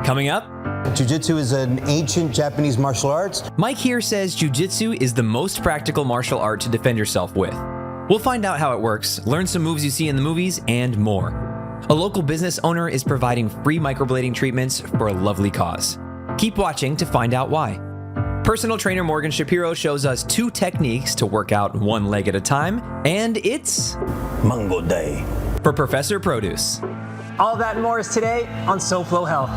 Coming up, Jiu-jitsu is an ancient Japanese martial arts. Mike here says jiu-jitsu is the most practical martial art to defend yourself with. We'll find out how it works, learn some moves you see in the movies, and more. A local business owner is providing free microblading treatments for a lovely cause. Keep watching to find out why. Personal trainer Morgan Shapiro shows us 2 techniques to work out one leg at a time, and it's Mango Day. for Professor Produce. All that and more is today on SoFlo Health.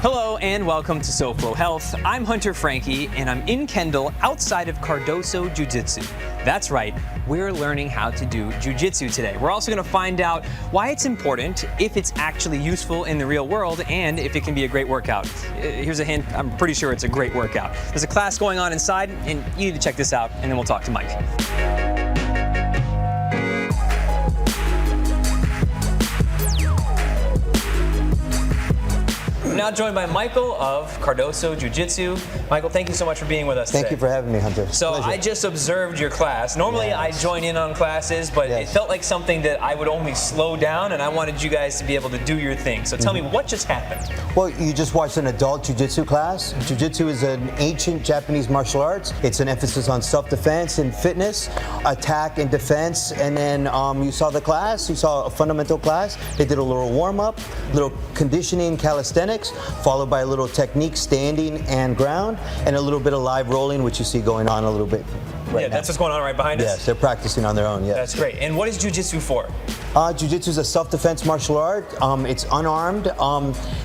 Hello and welcome to SoFlo Health. I'm Hunter Frankie and I'm in Kendall outside of Cardoso Jiu-Jitsu. That's right, we're learning how to do jiu-jitsu today. We're also going to find out why it's important, if it's actually useful in the real world, and if it can be a great workout. Here's a hint, I'm pretty sure it's a great workout. There's a class going on inside and you need to check this out and then we'll talk to Mike. I'm now joined by Michael of Cardoso Jiu-Jitsu. Michael, thank you so much for being with us today. Thank you for having me, Hunter. So Pleasure. I just observed your class. Normally I join in on classes, but it felt like something that I would only slow down, and I wanted you guys to be able to do your thing. So tell me, what just happened? Well, you just watched an adult jiu-jitsu class. Jiu-jitsu is an ancient Japanese martial arts. It's an emphasis on self-defense and fitness, attack and defense. And then you saw the class, you saw a fundamental class. They did a little warm-up, little conditioning, calisthenics, followed by a little technique, standing and ground, and a little bit of live rolling, which you see going on a little bit right now. That's what's going on right behind us? Yes, they're practicing on their own, yes. That's great. And what is jiu-jitsu for? Jiu-jitsu is a self-defense martial art. It's unarmed.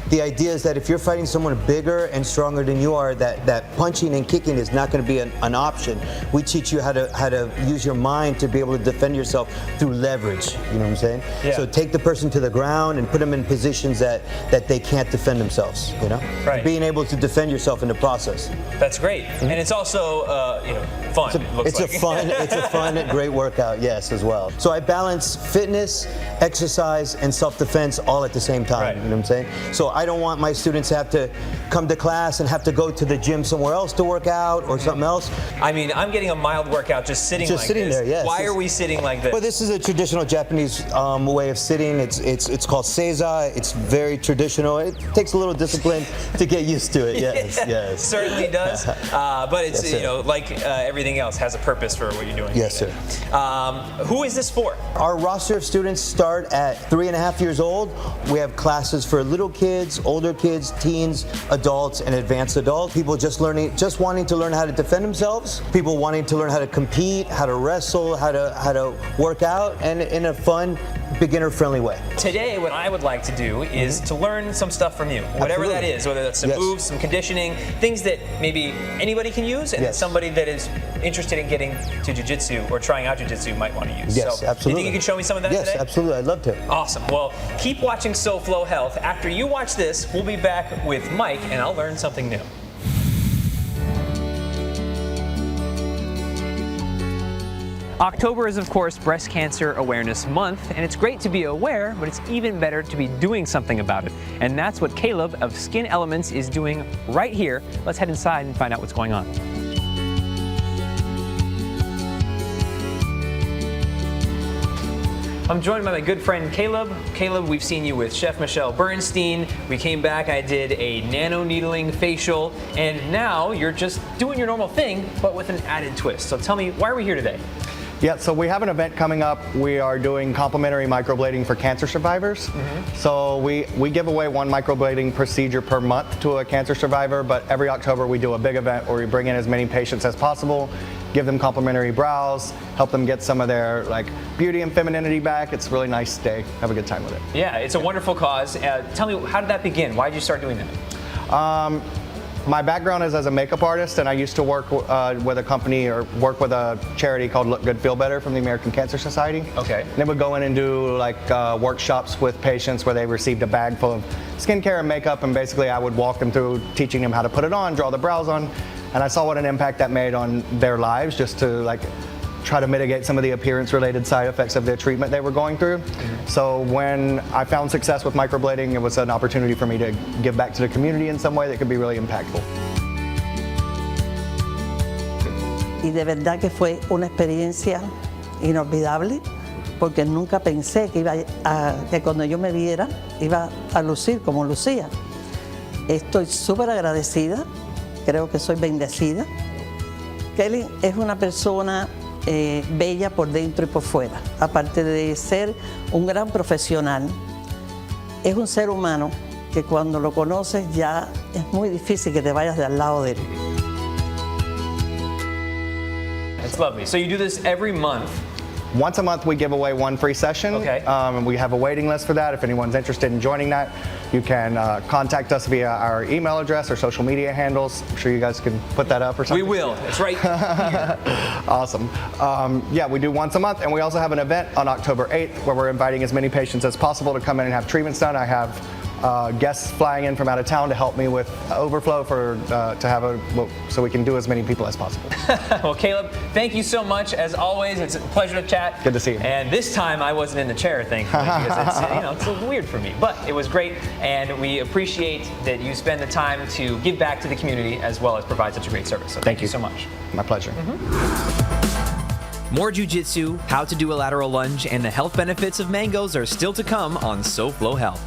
The idea is that if you're fighting someone bigger and stronger than you are, that punching and kicking is not going to be an option. We teach you how to use your mind to be able to defend yourself through leverage. You know what I'm saying? Yeah. So take the person to the ground and put them in positions that they can't defend themselves. You know, Right. Being able to defend yourself in the process. That's great. And it's also, fun, it looks like. It's a fun, great workout, yes, as well. So I balance fitness, exercise, and self-defense all at the same time. Right. You know what I'm saying? So I don't want my students to have to come to class and have to go to the gym somewhere else to work out or something else. I mean, I'm getting a mild workout just sitting like this. There, yes. Why are we sitting like this? Well, this is a traditional Japanese way of sitting. It's called seiza. It's very traditional. It takes a little discipline to get used to it. Yes, yes. Certainly does. But it's Yes, like everything else has a purpose for what you're doing. Yes, sir. Who is this for? Our roster of students start at 3.5 years old. We have classes for little kids, older kids, teens, adults, and advanced adults. People just wanting to learn how to defend themselves. People wanting to learn how to compete, how to wrestle, how to work out, and in a fun, beginner-friendly way. Today, what I would like to do is to learn some stuff from you, whatever Absolutely. that is, whether that's some moves, some conditioning, things that maybe anybody can use, and that somebody that is interested in getting to jiu-jitsu or trying out jiu-jitsu might want to use. Yes, so, absolutely. Do you think you can show me some of that today? Yes, absolutely. I'd love to. Awesome. Well, keep watching SoFlo Health. After you watch this, we'll be back with Mike, and I'll learn something new. October is, of course, Breast Cancer Awareness Month, and it's great to be aware, but it's even better to be doing something about it. And that's what Caleb of Skin Elements is doing right here. Let's head inside and find out what's going on. I'm joined by my good friend Caleb. Caleb, we've seen you with Chef Michelle Bernstein. We came back, I did a nano needling facial, and now you're just doing your normal thing, but with an added twist. So tell me, why are we here today? Yeah, so we have an event coming up. We are doing complimentary microblading for cancer survivors. So we give away one microblading procedure per month to a cancer survivor, but every October we do a big event where we bring in as many patients as possible, give them complimentary brows, help them get some of their beauty and femininity back. It's a really nice day. Have a good time with it. Yeah, it's a wonderful cause. Tell me, how did that begin? Why did you start doing that? My background is as a makeup artist, and I used to work with a company or work with a charity called Look Good, Feel Better from the American Cancer Society. Okay. And they would go in and do workshops with patients where they received a bag full of skincare and makeup, and basically I would walk them through teaching them how to put it on, draw the brows on, and I saw what an impact that made on their lives, just to try to mitigate some of the appearance-related side effects of the treatment they were going through. So when I found success with microblading, it was an opportunity for me to give back to the community in some way that could be really impactful. Y de verdad que fue una experiencia inolvidable, porque nunca pensé que que cuando yo me viera iba a lucir como lucía. Estoy súper agradecida, creo que soy bendecida. Kelly es una persona bella por dentro y por fuera, aparte de ser un gran profesional. Es un ser humano que cuando lo conoces ya es muy difícil que te vayas de al lado de él. That's lovely. So you do this every month. Once a month, we give away one free session. Okay. We have a waiting list for that. If anyone's interested in joining that, you can contact us via our email address or social media handles. I'm sure you guys can put that up or something. We will. It's right here. Awesome. Yeah, we do once a month, and we also have an event on October 8th where we're inviting as many patients as possible to come in and have treatments done. I have guests flying in from out of town to help me with overflow so we can do as many people as possible. Well, Caleb, thank you so much. As always, it's a pleasure to chat. Good to see you. And this time I wasn't in the chair, thankfully, because it's a little weird for me. But it was great, and we appreciate that you spend the time to give back to the community as well as provide such a great service. So thank you so much. My pleasure. More jiu-jitsu, how to do a lateral lunge, and the health benefits of mangoes are still to come on SoFlo Health.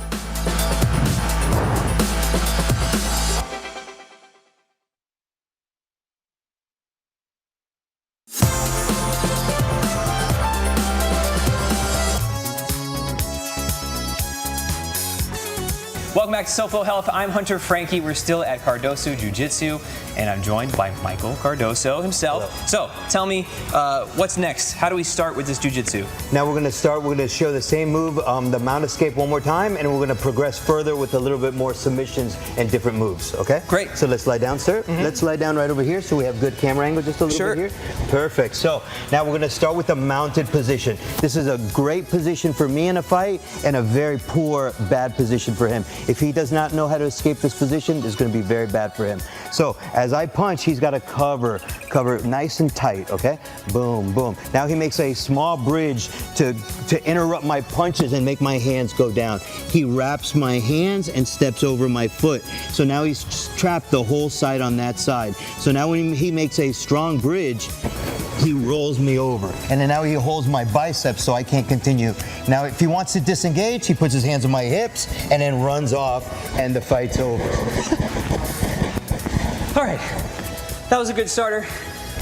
Welcome back to SoFlo Health. I'm Hunter Frankie. We're still at Cardoso Jiu-Jitsu, and I'm joined by Michael Cardoso himself. Hello. So, tell me, what's next? How do we start with this jiu-jitsu? Now we're going to show the same move, the mount escape one more time, and we're going to progress further with a little bit more submissions and different moves, okay? Great. So let's lie down, sir. Let's lie down right over here so we have good camera angle just a little bit here. Perfect. So now we're going to start with the mounted position. This is a great position for me in a fight and a very poor, bad position for him. If he does not know how to escape this position, it's going to be very bad for him. So as I punch, he's got to cover nice and tight, okay? Boom, boom. Now he makes a small bridge to interrupt my punches and make my hands go down. He wraps my hands and steps over my foot. So now he's trapped the whole side on that side. So now when he makes a strong bridge, he rolls me over. And then now he holds my biceps so I can't continue. Now if he wants to disengage, he puts his hands on my hips and then runs off and the fight's over. All right, that was a good starter.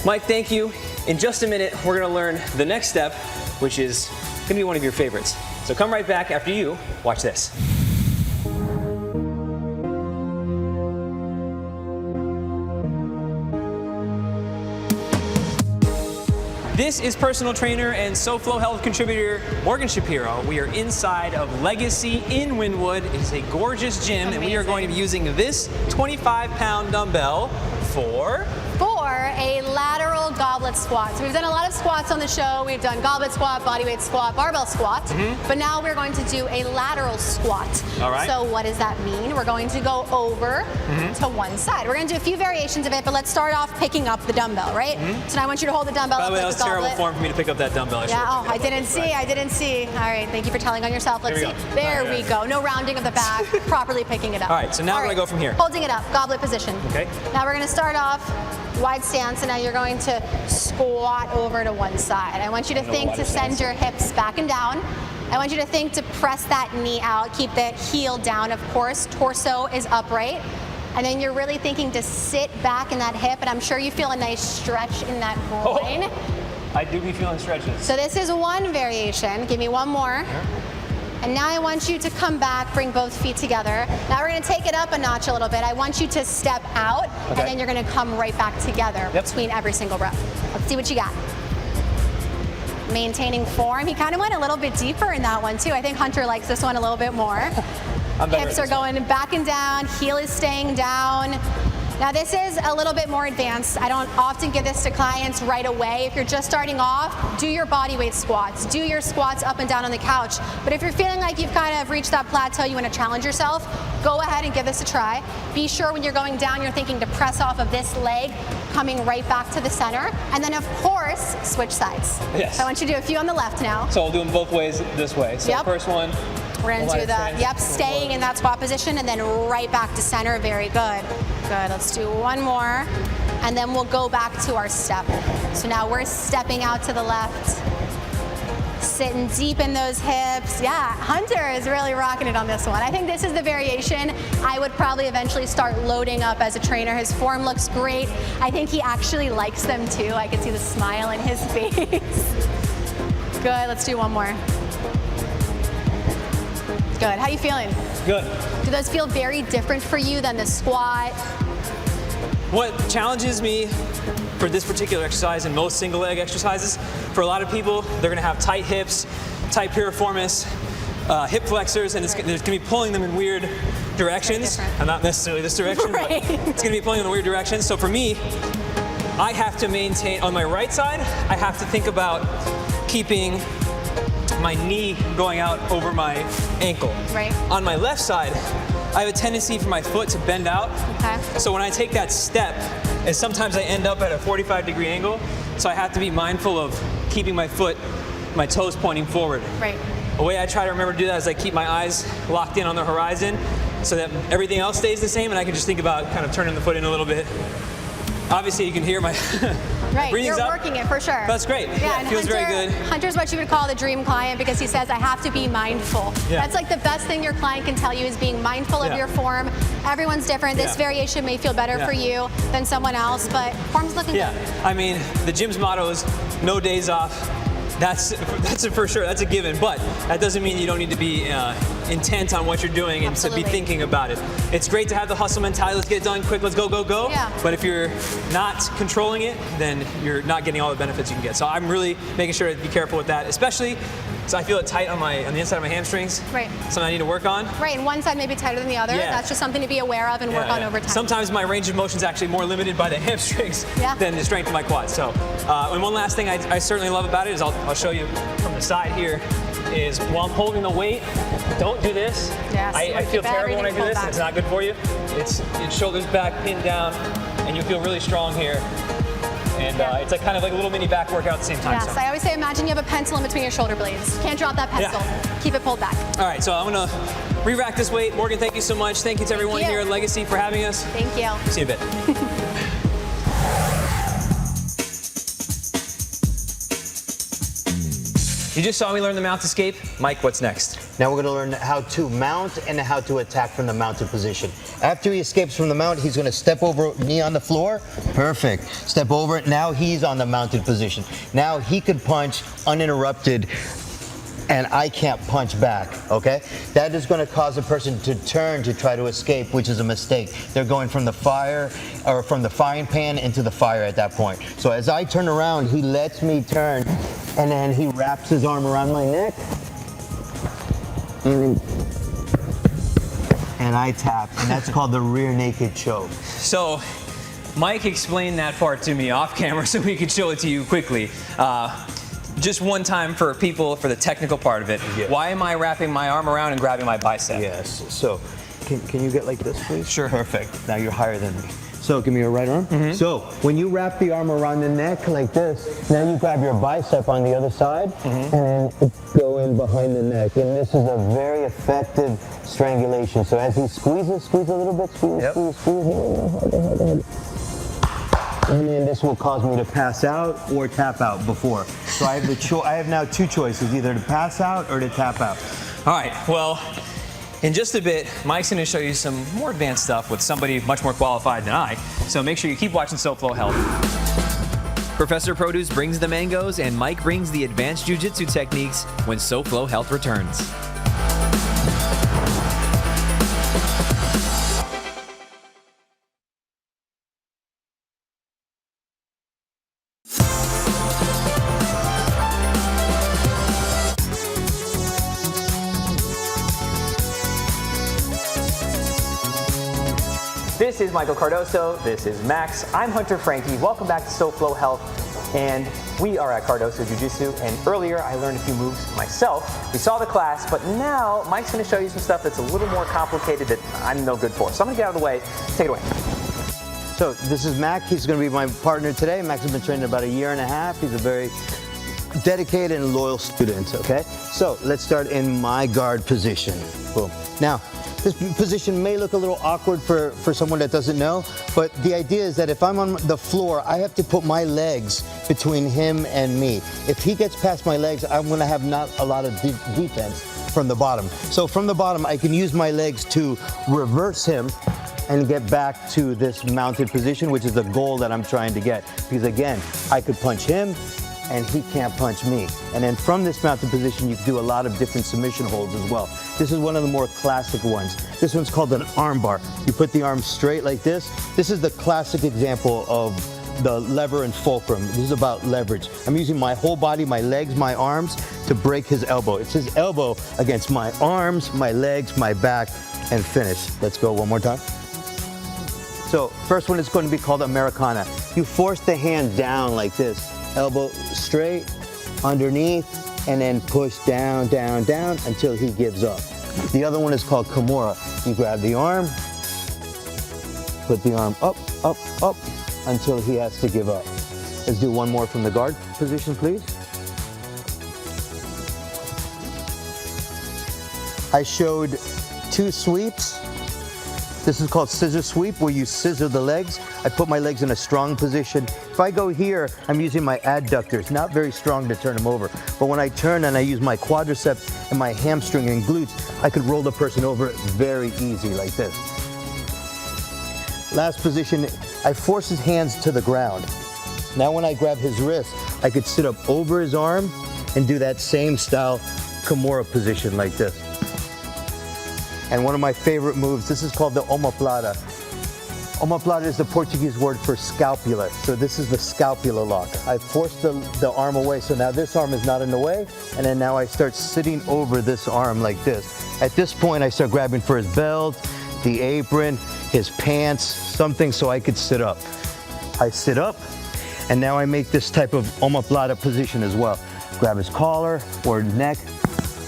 Mike, thank you. In just a minute, we're gonna learn the next step, which is gonna be one of your favorites. So come right back after you watch this. This is personal trainer and SoFlo Health contributor Morgan Shapiro. We are inside of Legacy in Wynwood. It is a gorgeous gym, and we are going to be using this 25-pound dumbbell for a lateral goblet squat. So we've done a lot of squats on the show. We've done goblet squat, bodyweight squat, barbell squat, but now we're going to do a lateral squat. All right. So what does that mean? We're going to go over to one side. We're going to do a few variations of it, but let's start off picking up the dumbbell, right? So now I want you to hold the dumbbell By up the way, like that was a goblet. terrible form for me to pick up that dumbbell. I didn't see. All right, thank you for telling on yourself. Let's see. Here we go. There we go. No rounding of the back, properly picking it up. All right, so now we're gonna go from here. Holding it up, goblet position. Okay. Now we're gonna start off wide stance, and now you're going to squat over to one side. I want you to think to send your hips back and down. I want you to think to press that knee out, keep the heel down, of course. Torso is upright. And then you're really thinking to sit back in that hip, and I'm sure you feel a nice stretch in that groin. Oh, I do be feeling stretches. So this is one variation. Give me one more. And now I want you to come back, bring both feet together. Now we're gonna take it up a notch a little bit. I want you to step out, and then you're gonna come right back together between every single breath. Let's see what you got. Maintaining form. He kind of went a little bit deeper in that one too. I think Hunter likes this one a little bit more. Hips are going back and down, heel is staying down. Now this is a little bit more advanced. I don't often give this to clients right away. If you're just starting off, do your body weight squats. Do your squats up and down on the couch. But if you're feeling like you've kind of reached that plateau, you want to challenge yourself, go ahead and give this a try. Be sure when you're going down, you're thinking to press off of this leg, coming right back to the center. And then of course, switch sides. Yes. So I want you to do a few on the left now. So I'll do them both ways this way. So Yep. first one. We're gonna do the, staying in that squat position and then right back to center. Very good. Good, let's do one more. And then we'll go back to our step. So now we're stepping out to the left. Sitting deep in those hips. Yeah, Hunter is really rocking it on this one. I think this is the variation I would probably eventually start loading up as a trainer. His form looks great. I think he actually likes them too. I can see the smile in his face. Good, let's do one more. Good, how you feeling? Good. Do those feel very different for you than the squat? What challenges me for this particular exercise and most single leg exercises, for a lot of people, they're gonna have tight hips, tight piriformis, hip flexors, and there's gonna be pulling them in weird directions. And not necessarily this direction, Right. but it's gonna be pulling them in weird directions. So for me, I have to maintain, on my right side, I have to think about keeping my knee going out over my ankle. Right. On my left side, I have a tendency for my foot to bend out. Okay. So when I take that step, and sometimes I end up at a 45-degree angle, so I have to be mindful of keeping my foot, my toes pointing forward. Right. The way I try to remember to do that is I keep my eyes locked in on the horizon so that everything else stays the same, and I can just think about kind of turning the foot in a little bit. Obviously, you can hear my Right, breathing's you're up. working it for sure. That's great. Yeah, and it feels very good. Hunter's what you would call the dream client because he says, I have to be mindful. Yeah. That's like the best thing your client can tell you is being mindful of Yeah. your form. Everyone's different. This Yeah. variation may feel better Yeah. for you than someone else, but form's looking Yeah, good. I mean, the gym's motto is no days off. That's a for sure, that's a given, but that doesn't mean you don't need to be intent on what you're doing and Absolutely. to be thinking about it. It's great to have the hustle mentality, let's get it done quick, let's go, go, go. Yeah. But if you're not controlling it, then you're not getting all the benefits you can get. So I'm really making sure to be careful with that, especially so I feel it tight on the inside of my hamstrings. Right. Something I need to work on. Right, and one side may be tighter than the other. Yeah. That's just something to be aware of and work on over time. Sometimes my range of motion is actually more limited by the hamstrings Yeah. than the strength of my quads. So, and one last thing I certainly love about it is I'll show you from the side here is while I'm holding the weight, don't do this. Yes, I feel keep terrible when I do everything this. pulled It's back. not good for you. It's shoulders back, pinned down, and you feel really strong here. And it's like kind of like a little mini back workout at the same time. Yes, So. I always say imagine you have a pencil in between your shoulder blades. Can't drop that pencil. Yeah. Keep it pulled back. All right, so I'm gonna re-rack this weight. Morgan, thank you so much. Thank you to everyone you. here at Legacy for having us. Thank you. See you in a bit. You just saw me learn the mount escape. Mike, what's next? Now we're going to learn how to mount and how to attack from the mounted position. After he escapes from the mount, he's going to step over, knee on the floor. Perfect. Step over it. Now he's on the mounted position. Now he could punch uninterrupted and I can't punch back, okay? That is going to cause a person to turn to try to escape, which is a mistake. They're going from the fire, or from the frying pan into the fire at that point. So as I turn around, he lets me turn, and then he wraps his arm around my neck, and I tap, and that's called the rear naked choke. So, Mike explained that part to me off camera so we could show it to you quickly. Just one time for people, for the technical part of it. Yeah. Why am I wrapping my arm around and grabbing my bicep? Yes, so can you get like this, please? Sure. Perfect. Now you're higher than me. So give me your right arm. Mm-hmm. So when you wrap the arm around the neck like this, now you grab your bicep on the other side, and then go in behind the neck. And this is a very effective strangulation. So as he squeezes, squeeze a little bit, squeeze, harder. And then this will cause me to pass out or tap out before. So I have I have now two choices, either to pass out or to tap out. All right, well, in just a bit, Mike's gonna show you some more advanced stuff with somebody much more qualified than I. So make sure you keep watching SoFlo Health. Professor Produce brings the mangoes and Mike brings the advanced jiu-jitsu techniques when SoFlo Health returns. This is Michael Cardoso. This is Max. I'm Hunter Frankie. Welcome back to SoFlo Health. And we are at Cardoso Jiu-Jitsu. And earlier I learned a few moves myself. We saw the class, but now Mike's going to show you some stuff that's a little more complicated that I'm no good for. So I'm going to get out of the way. Take it away. So this is Mac. He's going to be my partner today. Max has been training about 1.5 years. He's a very dedicated and loyal student, okay? So let's start in my guard position. Boom. Now, this position may look a little awkward for someone that doesn't know, but the idea is that if I'm on the floor, I have to put my legs between him and me. If he gets past my legs, I'm going to have not a lot of defense from the bottom. So from the bottom, I can use my legs to reverse him and get back to this mounted position, which is the goal that I'm trying to get. Because again, I could punch him and he can't punch me. And then from this mounted position, you can do a lot of different submission holds as well. This is one of the more classic ones. This one's called an arm bar. You put the arm straight like this. This is the classic example of the lever and fulcrum. This is about leverage. I'm using my whole body, my legs, my arms to break his elbow. It's his elbow against my arms, my legs, my back, and finish. Let's go one more time. So first one is going to be called Americana. You force the hand down like this. Elbow straight, underneath, and then push down, down, down until he gives up. The other one is called Kimura. You grab the arm, put the arm up, up, up until he has to give up. Let's do one more from the guard position, please. I showed 2 sweeps. This is called scissor sweep, where you scissor the legs. I put my legs in a strong position. If I go here, I'm using my adductors, not very strong to turn them over. But when I turn and I use my quadricep and my hamstring and glutes, I could roll the person over very easy like this. Last position, I force his hands to the ground. Now when I grab his wrist, I could sit up over his arm and do that same style Kimura position like this. And one of my favorite moves, this is called the omoplata. Omoplata is the Portuguese word for scapula. So this is the scapula lock. I force the arm away, so now this arm is not in the way, and then now I start sitting over this arm like this. At this point, I start grabbing for his belt, the apron, his pants, something so I could sit up. I sit up, and now I make this type of omoplata position as well. Grab his collar or neck,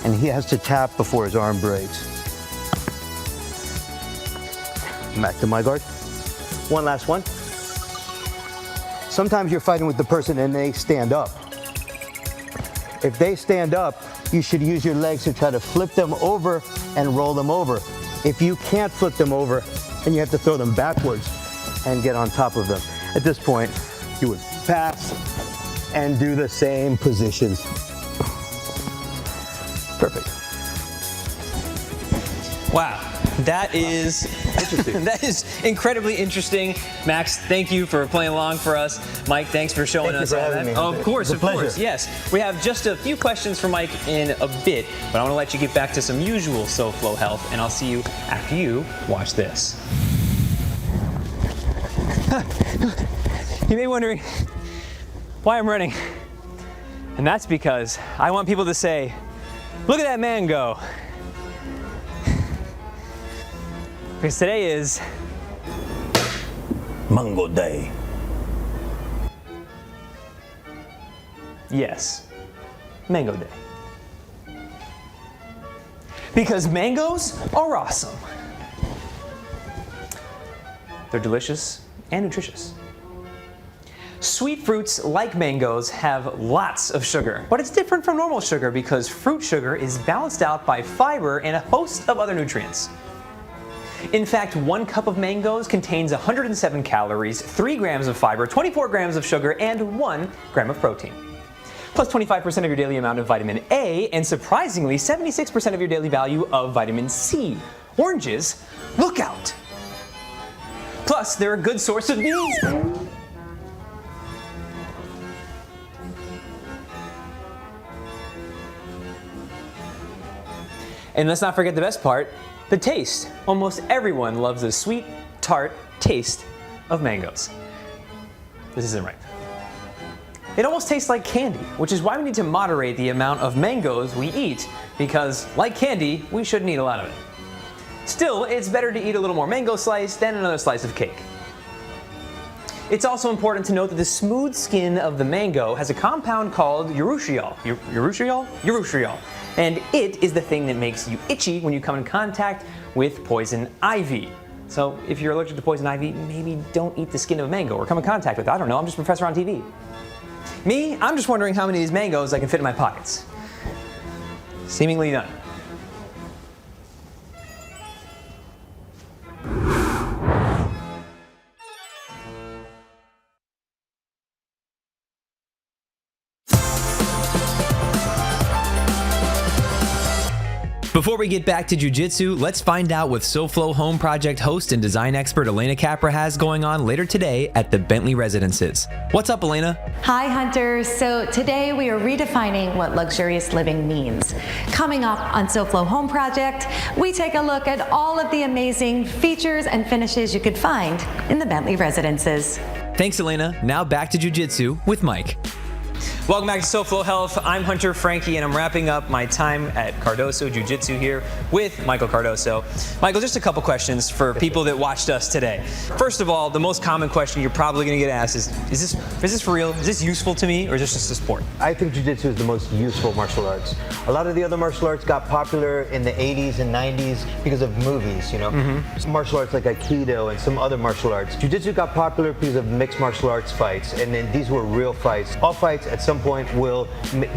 and he has to tap before his arm breaks. Back to my guard. One last one. Sometimes you're fighting with the person and they stand up. If they stand up, you should use your legs to try to flip them over and roll them over. If you can't flip them over, then you have to throw them backwards and get on top of them. At this point, you would pass and do the same positions. Perfect. Wow. That is that is incredibly interesting. Max, thank you for playing along for us. Mike, thanks for showing us all that. Of course, yes. We have just a few questions for Mike in a bit, but I want to let you get back to some usual SoFlo Health, and I'll see you after you watch this. You may be wondering why I'm running, and that's because I want people to say, "Look at that man go." Because today is Mango Day. Yes, Mango Day. Because mangoes are awesome. They're delicious and nutritious. Sweet fruits like mangoes have lots of sugar, but it's different from normal sugar because fruit sugar is balanced out by fiber and a host of other nutrients. In fact, 1 cup of mangoes contains 107 calories, 3 grams of fiber, 24 grams of sugar, and 1 gram of protein. Plus 25% of your daily amount of vitamin A, and surprisingly, 76% of your daily value of vitamin C. Oranges, look out! Plus, they're a good source of these. And let's not forget the best part. The taste. Almost everyone loves the sweet, tart taste of mangoes. This isn't right. It almost tastes like candy, which is why we need to moderate the amount of mangoes we eat, because like candy, we shouldn't eat a lot of it. Still, it's better to eat a little more mango slice than another slice of cake. It's also important to note that the smooth skin of the mango has a compound called urushiol. Urushiol. And it is the thing that makes you itchy when you come in contact with poison ivy. So if you're allergic to poison ivy, maybe don't eat the skin of a mango or come in contact with it. I don't know, I'm just a professor on TV. Me, I'm just wondering how many of these mangoes I can fit in my pockets. Seemingly none. Before we get back to jiu-jitsu, let's find out what SoFlo Home Project host and design expert Elena Capra has going on later today at the Bentley Residences. What's up, Elena? Hi, Hunter. So today we are redefining what luxurious living means. Coming up on SoFlo Home Project, we take a look at all of the amazing features and finishes you could find in the Bentley Residences. Thanks, Elena. Now back to jiu-jitsu with Mike. Welcome back to SoFlo Health. I'm Hunter Frankie, and I'm wrapping up my time at Cardoso Jiu-Jitsu here with Michael Cardoso. Michael, just a couple questions for people that watched us today. First of all, the most common question you're probably going to get asked is this for real? Is this useful to me, or is this just a sport? I think jiu-jitsu is the most useful martial arts. A lot of the other martial arts got popular in the 80s and 90s because of movies, you know. Martial arts like Aikido and some other martial arts. Jiu-jitsu got popular because of mixed martial arts fights, and then these were real fights. All fights at some point will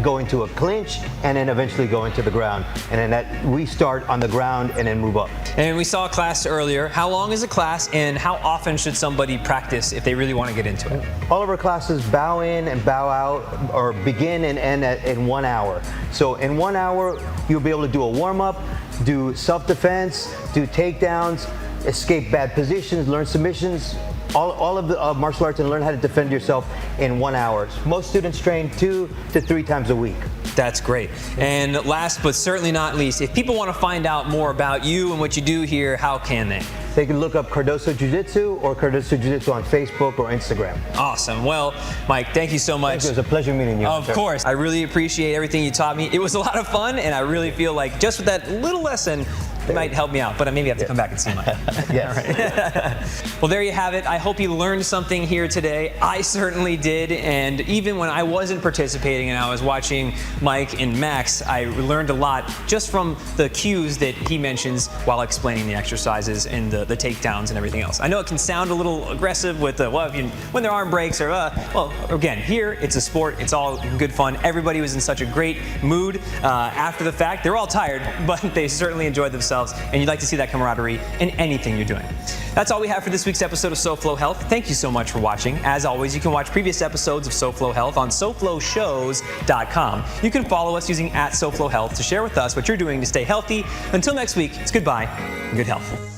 go into a clinch and then eventually go into the ground. And then that we start on the ground and then move up. And we saw a class earlier. How long is a class, and how often should somebody practice if they really want to get into it? All of our classes bow in and bow out, or begin and end in 1 hour. So in 1 hour, you'll be able to do a warm-up, do self-defense, do takedowns, escape bad positions, learn submissions, all of the martial arts, and learn how to defend yourself in 1 hour. Most students train 2 to 3 times a week. That's great. And last but certainly not least, if people want to find out more about you and what you do here, how can they? They can look up Cardoso Jiu-Jitsu or Cardoso Jiu-Jitsu on Facebook or Instagram. Awesome. Well, Mike, thank you so much. It was a pleasure meeting you. Of course. I really appreciate everything you taught me. It was a lot of fun, and I really feel like just with that little lesson, it might help me out, but I maybe have to come back and see Mike. Yes. Well, there you have it. I hope you learned something here today. I certainly did, and even when I wasn't participating and I was watching Mike and Max, I learned a lot just from the cues that he mentions while explaining the exercises and the takedowns and everything else. I know it can sound a little aggressive with when their arm breaks or well, again, here it's a sport. It's all good fun. Everybody was in such a great mood after the fact. They're all tired, but they certainly enjoyed themselves, and you'd like to see that camaraderie in anything you're doing. That's all we have for this week's episode of SoFlo Health. Thank you so much for watching. As always, you can watch previous episodes of SoFlo Health on SoFloShows.com. You can follow us using @SoFlo Health to share with us what you're doing to stay healthy. Until next week, it's goodbye and good health.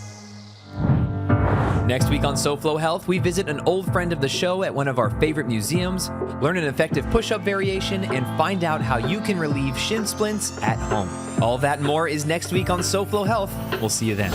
Next week on SoFlo Health, we visit an old friend of the show at one of our favorite museums, learn an effective push-up variation, and find out how you can relieve shin splints at home. All that and more is next week on SoFlo Health. We'll see you then.